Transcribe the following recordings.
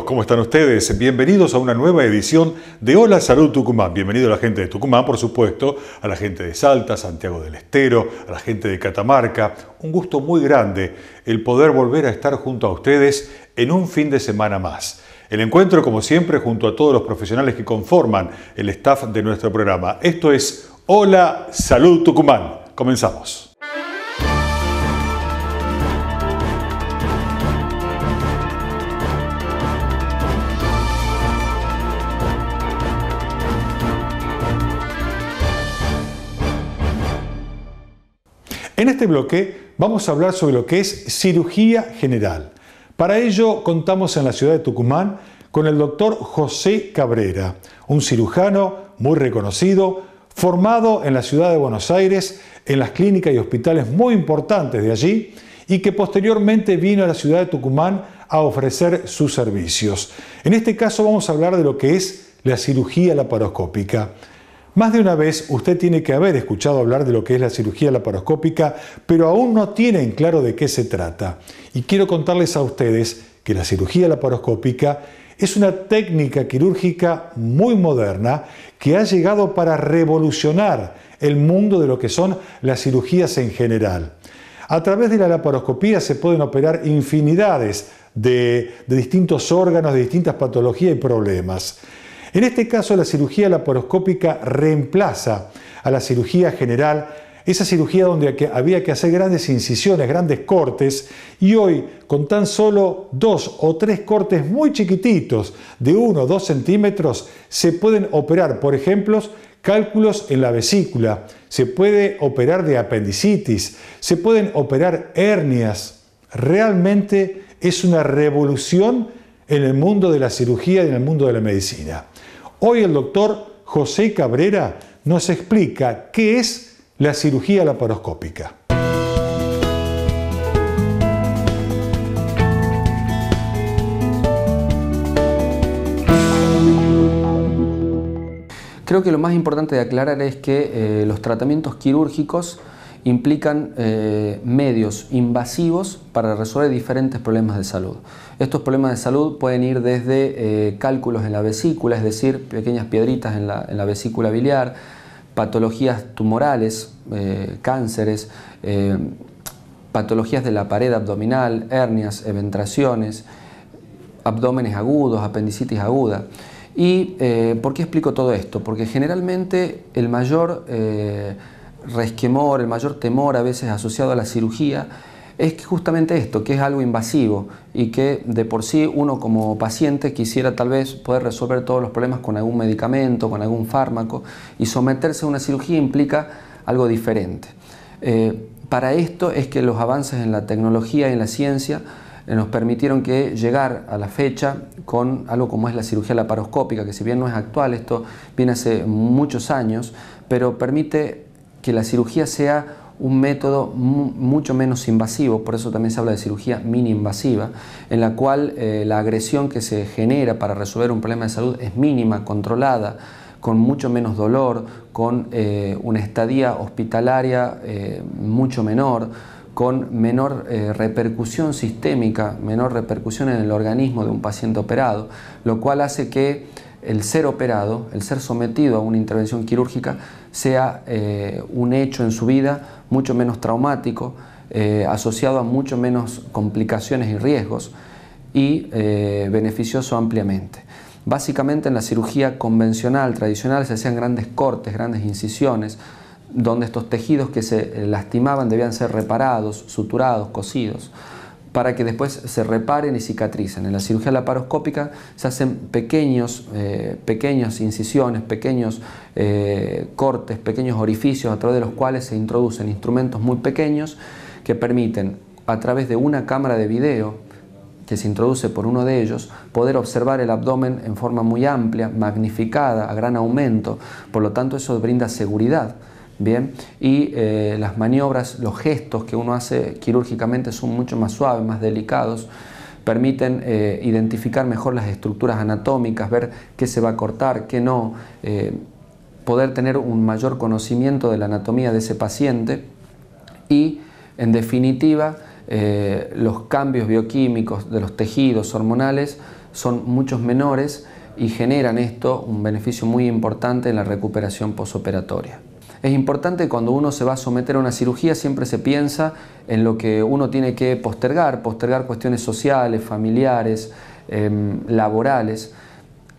¿cómo están ustedes? Bienvenidos a una nueva edición de Hola Salud Tucumán. Bienvenido a la gente de Tucumán, por supuesto, a la gente de Salta, Santiago del Estero, a la gente de Catamarca. Un gusto muy grande el poder volver a estar junto a ustedes en un fin de semana más. El encuentro, como siempre, junto a todos los profesionales que conforman el staff de nuestro programa. Esto es Hola Salud Tucumán. Comenzamos. En este bloque vamos a hablar sobre lo que es cirugía general. Para ello contamos en la ciudad de Tucumán con el doctor José Cabrera, un cirujano muy reconocido, formado en la ciudad de Buenos Aires, en las clínicas y hospitales muy importantes de allí, y que posteriormente vino a la ciudad de Tucumán a ofrecer sus servicios. En este caso vamos a hablar de lo que es la cirugía laparoscópica. Más de una vez usted tiene que haber escuchado hablar de lo que es la cirugía laparoscópica, pero aún no tiene en claro de qué se trata. Y quiero contarles a ustedes que la cirugía laparoscópica es una técnica quirúrgica muy moderna que ha llegado para revolucionar el mundo de lo que son las cirugías en general. A través de la laparoscopía se pueden operar infinidades de distintos órganos, de distintas patologías y problemas. En este caso, la cirugía laparoscópica reemplaza a la cirugía general, esa cirugía donde había que hacer grandes incisiones, grandes cortes, y hoy, con tan solo 2 o 3 cortes muy chiquititos, de 1 o 2 centímetros, se pueden operar, por ejemplo, cálculos en la vesícula, se puede operar de apendicitis, se pueden operar hernias. Realmente es una revolución en el mundo de la cirugía y en el mundo de la medicina. Hoy el doctor José Cabrera nos explica qué es la cirugía laparoscópica. Creo que lo más importante de aclarar es que los tratamientos quirúrgicos implican medios invasivos para resolver diferentes problemas de salud. Estos problemas de salud pueden ir desde cálculos en la vesícula, es decir, pequeñas piedritas en la vesícula biliar, patologías tumorales, cánceres, patologías de la pared abdominal, hernias, eventuraciones, abdómenes agudos, apendicitis aguda. ¿Y por qué explico todo esto? Porque generalmente el mayor resquemor, el mayor temor a veces asociado a la cirugía es que justamente esto, que es algo invasivo y que de por sí uno como paciente quisiera tal vez poder resolver todos los problemas con algún medicamento, con algún fármaco, y someterse a una cirugía implica algo diferente. Para esto es que los avances en la tecnología y en la ciencia nos permitieron que llegar a la fecha con algo como es la cirugía laparoscópica, que si bien no es actual, esto viene hace muchos años, pero permite que la cirugía sea un método mucho menos invasivo, por eso también se habla de cirugía mini invasiva, en la cual la agresión que se genera para resolver un problema de salud es mínima, controlada, con mucho menos dolor, con una estadía hospitalaria mucho menor, con menor repercusión sistémica, menor repercusión en el organismo de un paciente operado, lo cual hace que el ser operado, el ser sometido a una intervención quirúrgica, sea un hecho en su vida mucho menos traumático, asociado a mucho menos complicaciones y riesgos y beneficioso ampliamente. Básicamente en la cirugía convencional, tradicional, se hacían grandes cortes, grandes incisiones, donde estos tejidos que se lastimaban debían ser reparados, suturados, cosidos, para que después se reparen y cicatricen. En la cirugía laparoscópica se hacen pequeñas incisiones, pequeños cortes, pequeños orificios a través de los cuales se introducen instrumentos muy pequeños que permiten, a través de una cámara de video que se introduce por uno de ellos, poder observar el abdomen en forma muy amplia, magnificada, a gran aumento. Por lo tanto, eso brinda seguridad. Bien, y las maniobras, los gestos que uno hace quirúrgicamente son mucho más suaves, más delicados, permiten identificar mejor las estructuras anatómicas, ver qué se va a cortar, qué no, poder tener un mayor conocimiento de la anatomía de ese paciente y, en definitiva, los cambios bioquímicos de los tejidos hormonales son muchos menores y generan esto un beneficio muy importante en la recuperación posoperatoria. Es importante cuando uno se va a someter a una cirugía, siempre se piensa en lo que uno tiene que postergar cuestiones sociales, familiares, laborales.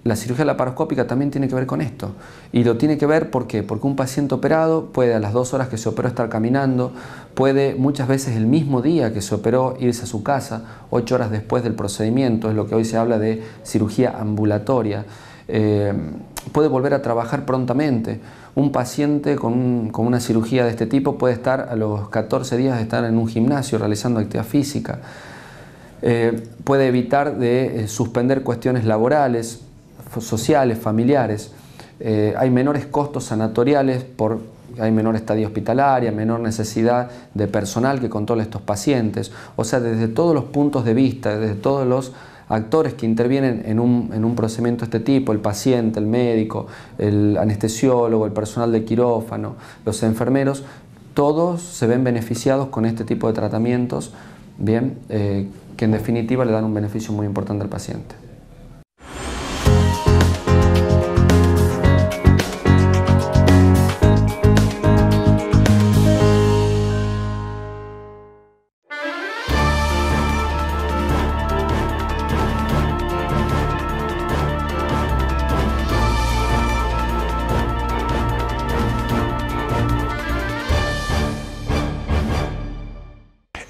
La cirugía laparoscópica también tiene que ver con esto. Y lo tiene que ver, ¿por qué? Porque un paciente operado puede a las 2 horas que se operó estar caminando, puede muchas veces el mismo día que se operó irse a su casa, 8 horas después del procedimiento, es lo que hoy se habla de cirugía ambulatoria. Puede volver a trabajar prontamente. Un paciente con una cirugía de este tipo puede estar a los 14 días de estar en un gimnasio realizando actividad física. Puede evitar de suspender cuestiones laborales, sociales, familiares. Hay menores costos sanatoriales, hay menor estadía hospitalaria, menor necesidad de personal que controle estos pacientes. O sea, desde todos los puntos de vista, desde todos los actores que intervienen en un procedimiento de este tipo, el paciente, el médico, el anestesiólogo, el personal de quirófano, los enfermeros, todos se ven beneficiados con este tipo de tratamientos, bien, que en definitiva le dan un beneficio muy importante al paciente.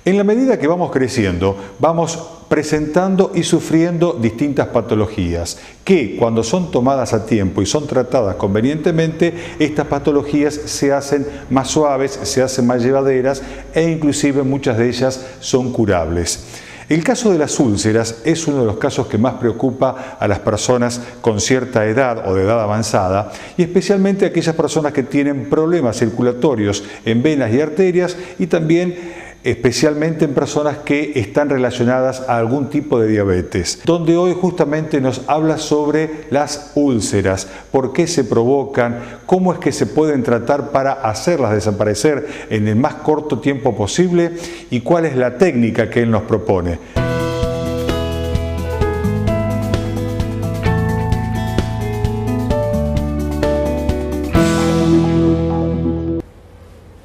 En la medida que vamos creciendo, vamos presentando y sufriendo distintas patologías que, cuando son tomadas a tiempo y son tratadas convenientemente, estas patologías se hacen más suaves, se hacen más llevaderas e inclusive muchas de ellas son curables. El caso de las úlceras es uno de los casos que más preocupa a las personas con cierta edad o de edad avanzada, y especialmente a aquellas personas que tienen problemas circulatorios en venas y arterias, y también especialmente en personas que están relacionadas a algún tipo de diabetes, donde hoy justamente nos habla sobre las úlceras, por qué se provocan, cómo es que se pueden tratar para hacerlas desaparecer en el más corto tiempo posible y cuál es la técnica que él nos propone.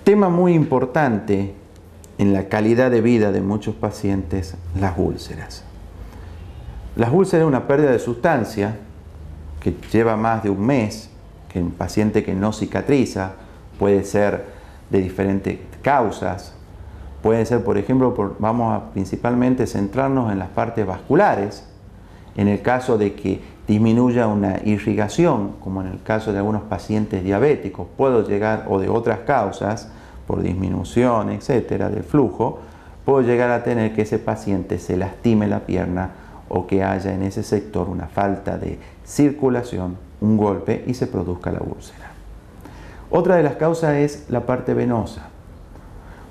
Tema muy importante en la calidad de vida de muchos pacientes, las úlceras. Las úlceras es una pérdida de sustancia que lleva más de un mes, que en un paciente que no cicatriza, puede ser de diferentes causas, puede ser, por ejemplo, vamos a principalmente centrarnos en las partes vasculares, en el caso de que disminuya una irrigación, como en el caso de algunos pacientes diabéticos, puedo llegar, o de otras causas, por disminución, etcétera, del flujo, puedo llegar a tener que ese paciente se lastime la pierna o que haya en ese sector una falta de circulación, un golpe y se produzca la úlcera. Otra de las causas es la parte venosa.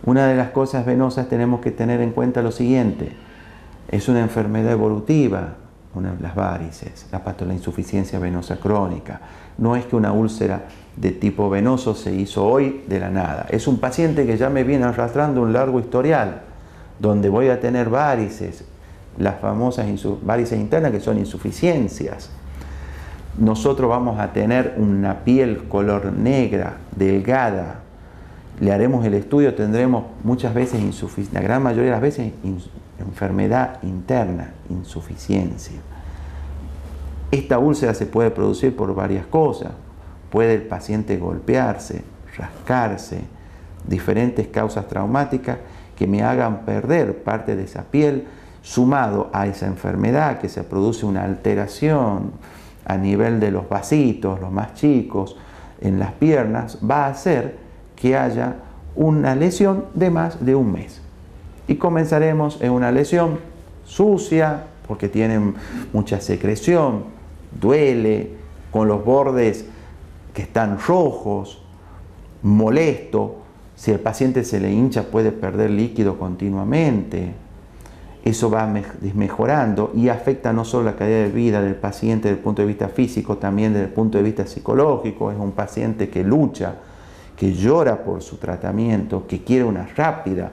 Una de las cosas venosas tenemos que tener en cuenta lo siguiente: es una enfermedad evolutiva, las varices, la insuficiencia venosa crónica. No es que una úlcera de tipo venoso se hizo hoy de la nada. Es un paciente que ya me viene arrastrando un largo historial, donde voy a tener varices, las famosas varices internas, que son insuficiencias. Nosotros vamos a tener una piel color negra, delgada. Le haremos el estudio, tendremos muchas veces la gran mayoría de las veces enfermedad interna, insuficiencia. Esta úlcera se puede producir por varias cosas. Puede el paciente golpearse, rascarse, diferentes causas traumáticas que me hagan perder parte de esa piel, sumado a esa enfermedad que se produce una alteración a nivel de los vasitos, los más chicos, en las piernas, va a hacer que haya una lesión de más de un mes. Y comenzaremos en una lesión sucia, porque tiene mucha secreción, duele, con los bordes que están rojos, molesto. Si el paciente se le hincha, puede perder líquido continuamente. Eso va mejorando y afecta no solo la calidad de vida del paciente desde el punto de vista físico, también desde el punto de vista psicológico. Es un paciente que lucha, que llora por su tratamiento, que quiere una rápida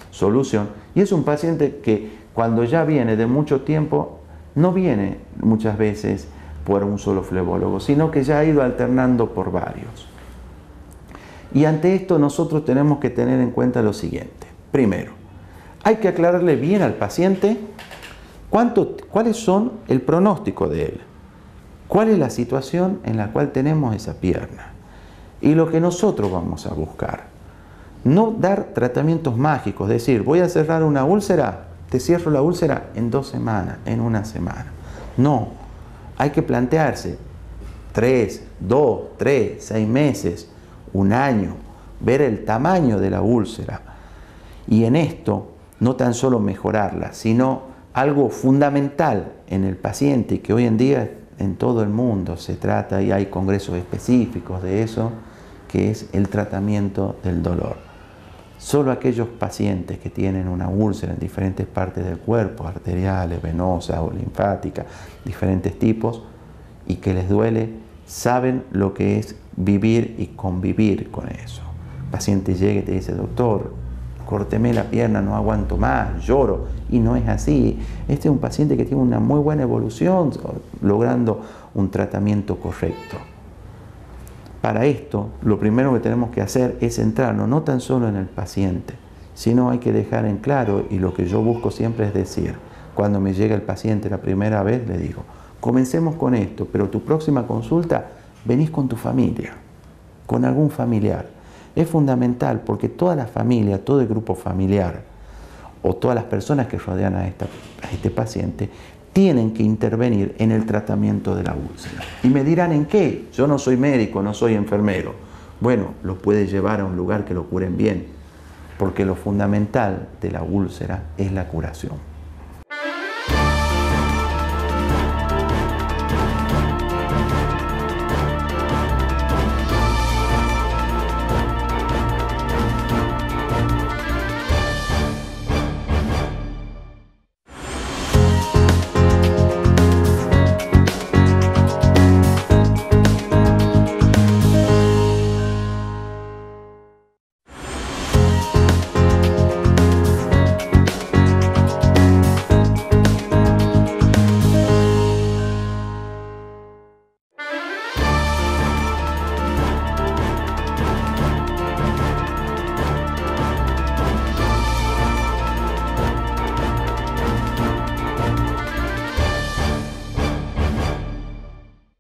solución, y es un paciente que cuando ya viene de mucho tiempo no viene muchas veces por un solo flebólogo, sino que ya ha ido alternando por varios. Y ante esto nosotros tenemos que tener en cuenta lo siguiente. Primero, hay que aclararle bien al paciente cuáles son el pronóstico de él, cuál es la situación en la cual tenemos esa pierna y lo que nosotros vamos a buscar. No dar tratamientos mágicos, decir, voy a cerrar una úlcera, te cierro la úlcera en 2 semanas, en 1 semana. No, hay que plantearse 3, 2, 3, 6 meses, 1 año, ver el tamaño de la úlcera y en esto no tan solo mejorarla, sino algo fundamental en el paciente y que hoy en día en todo el mundo se trata y hay congresos específicos de eso, que es el tratamiento del dolor. Solo aquellos pacientes que tienen una úlcera en diferentes partes del cuerpo, arteriales, venosas o linfáticas, diferentes tipos, y que les duele, saben lo que es vivir y convivir con eso. El paciente llega y te dice, doctor, córteme la pierna, no aguanto más, lloro, y no es así. Este es un paciente que tiene una muy buena evolución, logrando un tratamiento correcto. Para esto, lo primero que tenemos que hacer es centrarnos no tan solo en el paciente, sino hay que dejar en claro, y lo que yo busco siempre es decir, cuando me llega el paciente la primera vez, le digo, comencemos con esto, pero tu próxima consulta, venís con tu familia, con algún familiar. Es fundamental porque toda la familia, todo el grupo familiar o todas las personas que rodean a este paciente tienen que intervenir en el tratamiento de la úlcera. Y me dirán, ¿en qué? Yo no soy médico, no soy enfermero. Bueno, los puede llevar a un lugar que lo curen bien, porque lo fundamental de la úlcera es la curación.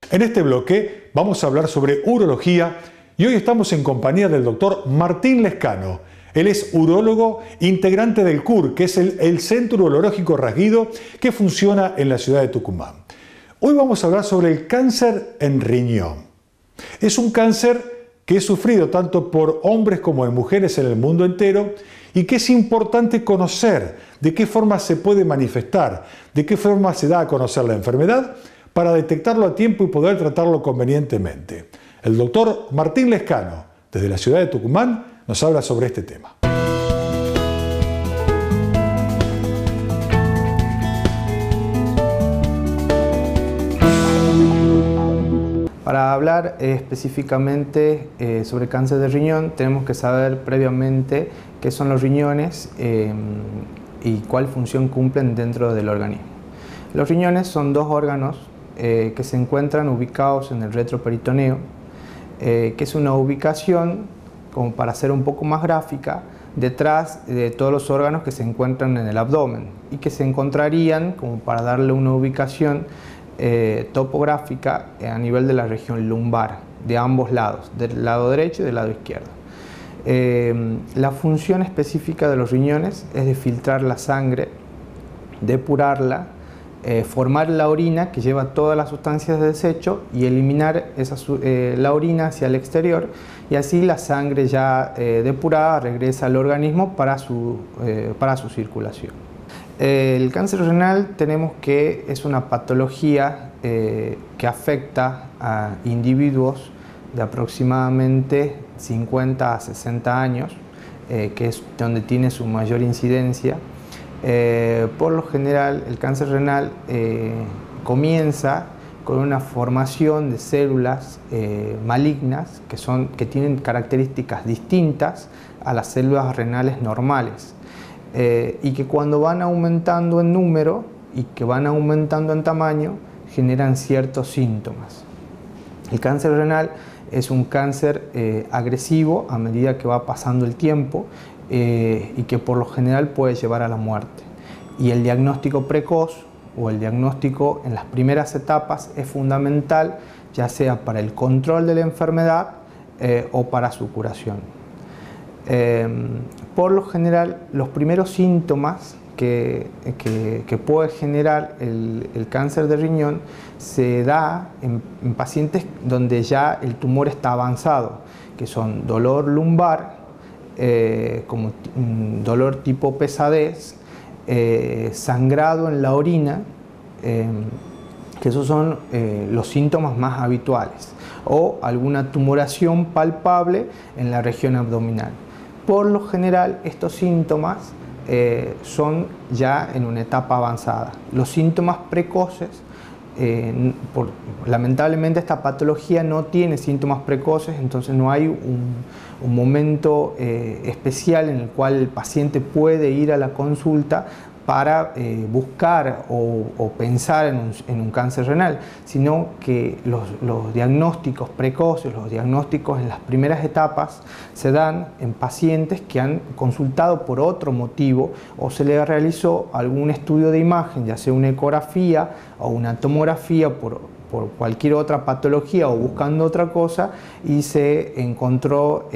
En este bloque vamos a hablar sobre urología y hoy estamos en compañía del doctor Martín Lescano. Él es urólogo integrante del CUR, que es el Centro Urológico Rasguido que funciona en la ciudad de Tucumán. Hoy vamos a hablar sobre el cáncer en riñón. Es un cáncer que es sufrido tanto por hombres como en mujeres en el mundo entero y que es importante conocer de qué forma se puede manifestar, de qué forma se da a conocer la enfermedad para detectarlo a tiempo y poder tratarlo convenientemente. El doctor Martín Lescano, desde la ciudad de Tucumán, nos habla sobre este tema. Para hablar específicamente sobre cáncer de riñón, tenemos que saber previamente qué son los riñones y cuál función cumplen dentro del organismo. Los riñones son 2 órganos que se encuentran ubicados en el retroperitoneo, que es una ubicación, como para ser un poco más gráfica, detrás de todos los órganos que se encuentran en el abdomen y que se encontrarían, como para darle una ubicación topográfica a nivel de la región lumbar, de ambos lados, del lado derecho y del lado izquierdo. La función específica de los riñones es de filtrar la sangre, depurarla, formar la orina que lleva todas las sustancias de desecho y eliminar la orina hacia el exterior, y así la sangre ya depurada regresa al organismo para su circulación. El cáncer renal tenemos que es una patología que afecta a individuos de aproximadamente 50 a 60 años, que es donde tiene su mayor incidencia. Por lo general, el cáncer renal comienza con una formación de células malignas que tienen características distintas a las células renales normales y que cuando van aumentando en número y que van aumentando en tamaño generan ciertos síntomas. El cáncer renal es un cáncer agresivo a medida que va pasando el tiempo y que por lo general puede llevar a la muerte. Y el diagnóstico precoz o el diagnóstico en las primeras etapas es fundamental, ya sea para el control de la enfermedad o para su curación. Por lo general, los primeros síntomas que puede generar el cáncer de riñón se da en pacientes donde ya el tumor está avanzado, que son dolor lumbar, como un dolor tipo pesadez, sangrado en la orina, que esos son los síntomas más habituales, o alguna tumoración palpable en la región abdominal. Por lo general, estos síntomas son ya en una etapa avanzada. Los síntomas precoces, lamentablemente esta patología no tiene síntomas precoces, entonces no hay un momento especial en el cual el paciente puede ir a la consulta para buscar o pensar en un cáncer renal, sino que los diagnósticos precoces, los diagnósticos en las primeras etapas se dan en pacientes que han consultado por otro motivo o se les realizó algún estudio de imagen, ya sea una ecografía o una tomografía por cualquier otra patología o buscando otra cosa y se encontró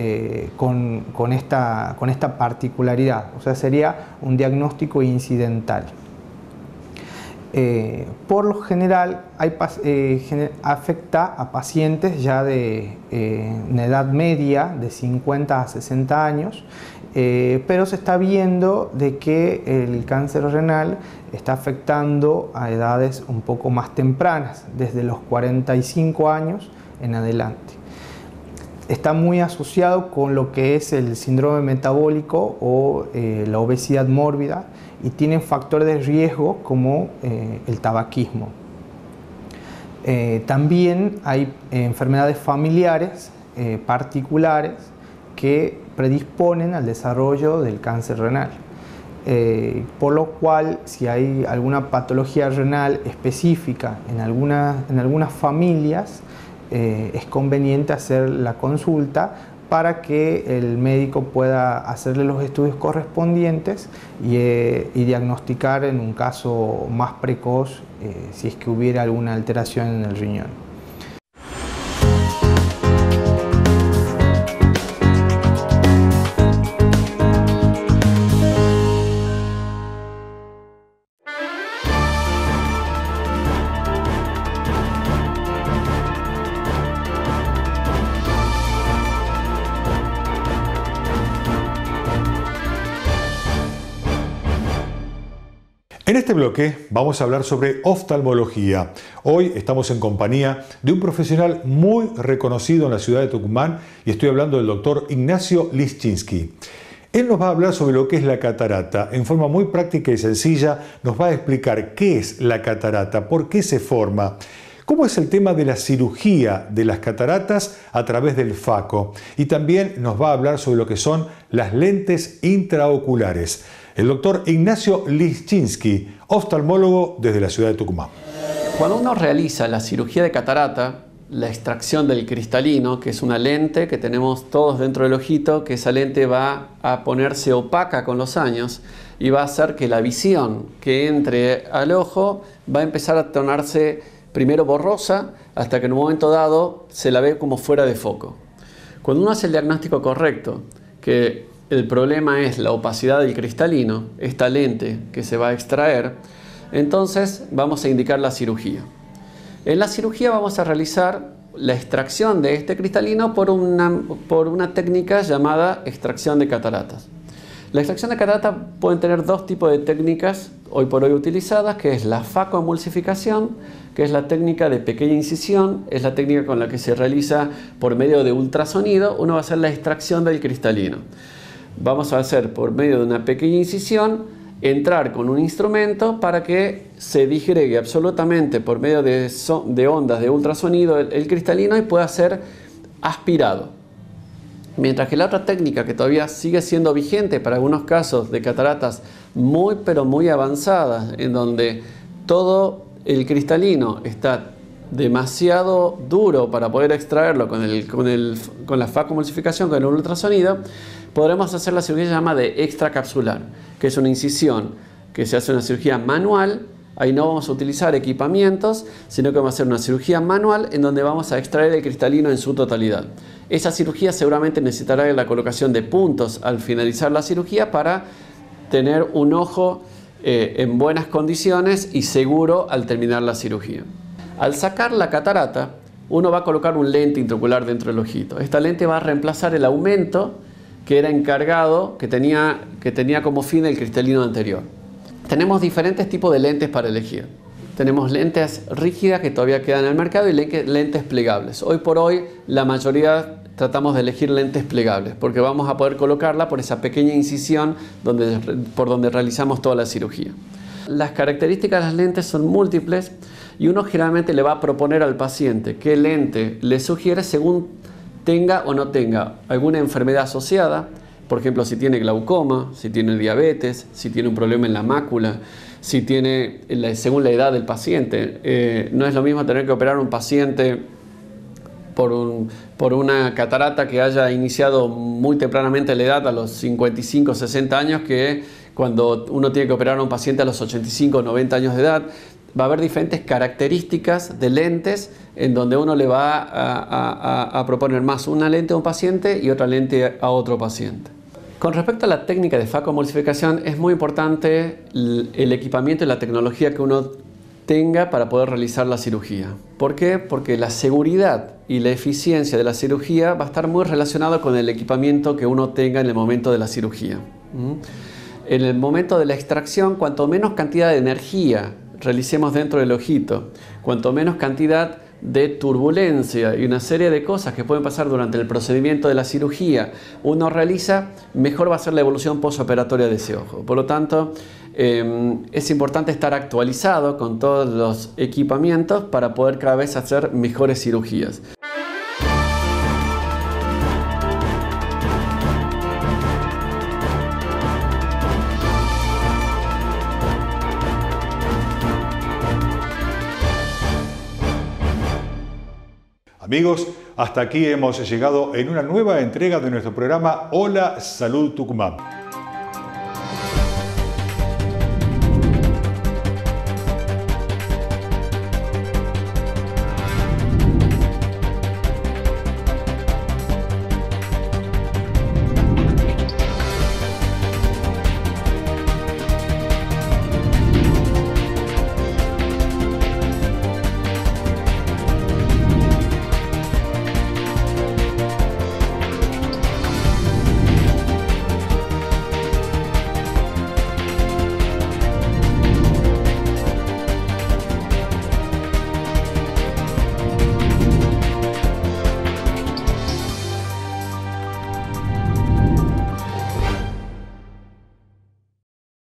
con esta particularidad, o sea, sería un diagnóstico incidental. Por lo general afecta a pacientes ya de una edad media de 50 a 60 años, pero se está viendo de que el cáncer renal está afectando a edades un poco más tempranas, desde los 45 años en adelante. Está muy asociado con lo que es el síndrome metabólico o la obesidad mórbida y tienen factores de riesgo como el tabaquismo. También hay enfermedades familiares particulares que predisponen al desarrollo del cáncer renal. Por lo cual, si hay alguna patología renal específica en algunas familias, es conveniente hacer la consulta para que el médico pueda hacerle los estudios correspondientes y diagnosticar en un caso más precoz si es que hubiera alguna alteración en el riñón. En este bloque vamos a hablar sobre oftalmología. Hoy estamos en compañía de un profesional muy reconocido en la ciudad de Tucumán y estoy hablando del doctor Ignacio Liszczynski. Él nos va a hablar sobre lo que es la catarata. En forma muy práctica y sencilla nos va a explicar qué es la catarata, por qué se forma, cómo es el tema de la cirugía de las cataratas a través del FACO y también nos va a hablar sobre lo que son las lentes intraoculares. El doctor Ignacio Liszczynski, oftalmólogo desde la ciudad de Tucumán. Cuando uno realiza la cirugía de catarata, la extracción del cristalino, que es una lente que tenemos todos dentro del ojito, que esa lente va a ponerse opaca con los años y va a hacer que la visión que entre al ojo va a empezar a tornarse primero borrosa hasta que en un momento dado se la ve como fuera de foco. Cuando uno hace el diagnóstico correcto, que el problema es la opacidad del cristalino, esta lente que se va a extraer, entonces vamos a indicar la cirugía. En la cirugía vamos a realizar la extracción de este cristalino por una técnica llamada extracción de cataratas. La extracción de cataratas pueden tener dos tipos de técnicas hoy por hoy utilizadas, que es la facoemulsificación, que es la técnica de pequeña incisión, es la técnica con la que se realiza por medio de ultrasonido. Uno va a hacer la extracción del cristalino. Vamos a hacer por medio de una pequeña incisión, entrar con un instrumento para que se disgregue absolutamente por medio de ondas de ultrasonido el cristalino y pueda ser aspirado. Mientras que la otra técnica, que todavía sigue siendo vigente para algunos casos de cataratas muy pero muy avanzadas, en donde todo el cristalino está demasiado duro para poder extraerlo con la facomulsificación, con el ultrasonido, podremos hacer la cirugía llamada de extracapsular, que es una incisión que se hace una cirugía manual. Ahí no vamos a utilizar equipamientos, sino que vamos a hacer una cirugía manual en donde vamos a extraer el cristalino en su totalidad. Esa cirugía seguramente necesitará la colocación de puntos al finalizar la cirugía para tener un ojo en buenas condiciones y seguro al terminar la cirugía. Al sacar la catarata, uno va a colocar un lente intraocular dentro del ojito. Esta lente va a reemplazar el aumento que era encargado, que tenía como fin el cristalino anterior. Tenemos diferentes tipos de lentes para elegir. Tenemos lentes rígidas que todavía quedan en el mercado y lentes plegables. Hoy por hoy la mayoría tratamos de elegir lentes plegables porque vamos a poder colocarla por esa pequeña incisión por donde realizamos toda la cirugía. Las características de las lentes son múltiples y uno generalmente le va a proponer al paciente qué lente le sugiere según tenga o no tenga alguna enfermedad asociada. Por ejemplo, si tiene glaucoma, si tiene diabetes, si tiene un problema en la mácula, si tiene, según la edad del paciente. No es lo mismo tener que operar a un paciente por una catarata que haya iniciado muy tempranamente la edad, a los 55, 60 años, que cuando uno tiene que operar a un paciente a los 85, 90 años de edad. Va a haber diferentes características de lentes en donde uno le va a proponer más una lente a un paciente y otra lente a otro paciente. Con respecto a la técnica de facomulsificación, es muy importante el equipamiento y la tecnología que uno tenga para poder realizar la cirugía. ¿Por qué? Porque la seguridad y la eficiencia de la cirugía va a estar muy relacionado con el equipamiento que uno tenga en el momento de la cirugía. En el momento de la extracción, cuanto menos cantidad de energía realicemos dentro del ojito, cuanto menos cantidad de turbulencia y una serie de cosas que pueden pasar durante el procedimiento de la cirugía uno realiza, mejor va a ser la evolución postoperatoria de ese ojo. Por lo tanto, es importante estar actualizado con todos los equipamientos para poder cada vez hacer mejores cirugías. Amigos, hasta aquí hemos llegado en una nueva entrega de nuestro programa Hola Salud Tucumán.